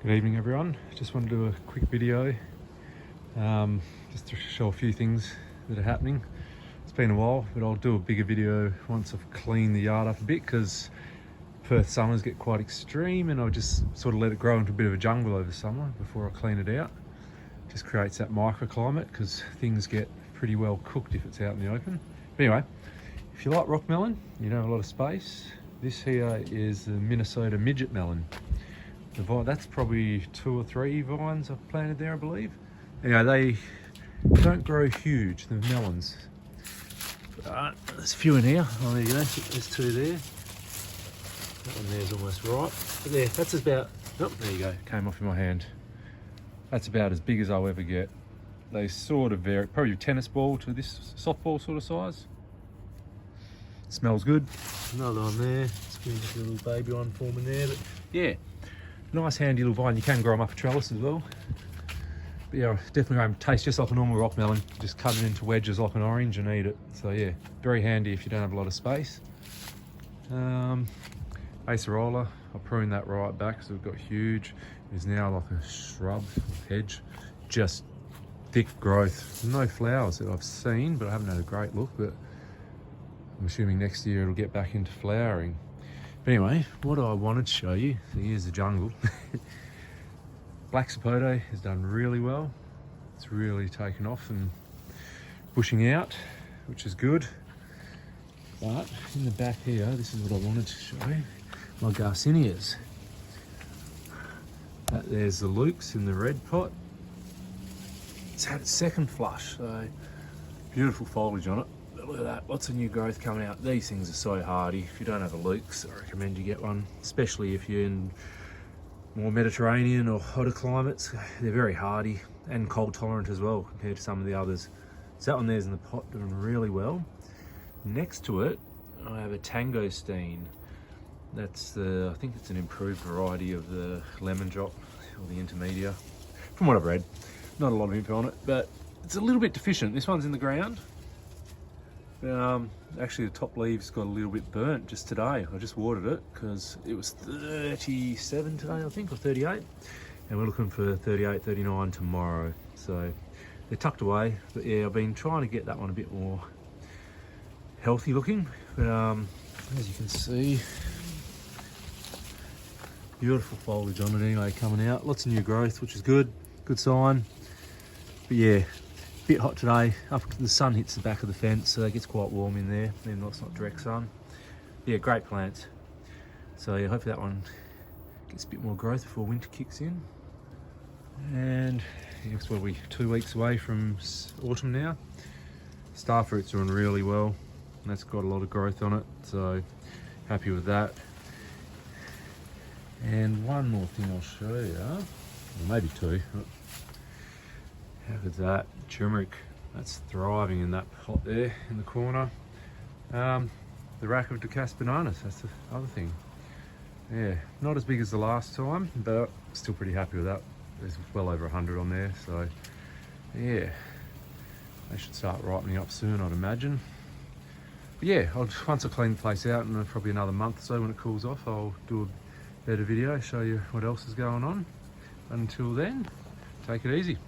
Good evening everyone, just wanted to do a quick video just to show a few things that are happening. It's been a while, but I'll do a bigger video once I've cleaned the yard up a bit, because Perth summers get quite extreme and I'll just sort of let it grow into a bit of a jungle over summer before I clean it out. Just creates that microclimate because things get pretty well cooked if it's out in the open. But anyway, if you like rock melon, you don't have a lot of space. This here is the Minnesota midget melon. That's probably 2 or 3 vines I've planted there, I believe. Anyway, they don't grow huge, the melons. There's a few in here. Oh, there you go. There's 2 there. That one there's almost ripe. But there, that's about, oh, there you go, came off in my hand. That's about as big as I'll ever get. They sort of vary, probably a tennis ball to this softball sort of size. Smells good. Another one there. It's a little baby one forming there, but yeah. Nice handy little vine. You can grow them up a trellis as well. But yeah, definitely going to taste just like a normal rock melon. Just cut it into wedges like an orange and eat it. So yeah, very handy if you don't have a lot of space. Acerola, I pruned that right back because it got huge. It's now like a shrub, hedge, just thick growth. No flowers that I've seen, but I haven't had a great look. But I'm assuming next year it'll get back into flowering. But anyway, what I wanted to show you, so here's the jungle. Black sapote has done really well. It's really taken off and bushing out, which is good. But in the back here, this is what I wanted to show you. My Garcinias. There's the lukes in the red pot. It's had its second flush, so beautiful foliage on it. Look at that, lots of new growth coming out. These things are so hardy. If you don't have a lukes, I recommend you get one, especially if you're in more Mediterranean or hotter climates. They're very hardy and cold tolerant as well compared to some of the others. So that one there's in the pot doing really well. Next to it, I have a Tangosteen. That's the, I think it's an improved variety of the lemon drop or the intermedia. From what I've read, not a lot of info on it, but it's a little bit deficient. This one's in the ground. Actually the top leaves got a little bit burnt just today. I just watered it because it was 37 today, I think, or 38. And we're looking for 38, 39 tomorrow. So they're tucked away. But yeah, I've been trying to get that one a bit more healthy looking. But as you can see, beautiful foliage on it anyway coming out. Lots of new growth, which is good. Good sign. But yeah, bit hot today. The sun hits the back of the fence, so it gets quite warm in there, even though it's not direct sun. Yeah, great plants. So yeah, hopefully that one gets a bit more growth before winter kicks in. And it's what, we 2 weeks away from autumn now. Starfruit's doing really well, and that's got a lot of growth on it, so happy with that. And one more thing I'll show you, or maybe 2. How good's that? Turmeric, that's thriving in that pot there in the corner. The rack of Ducasse bananas, that's the other thing. Yeah, not as big as the last time, but still pretty happy with that. There's well over 100 on there, so yeah, they should start ripening up soon, I'd imagine. But yeah, once I clean the place out, in probably another month or so when it cools off, I'll do a better video, show you what else is going on. Until then, take it easy.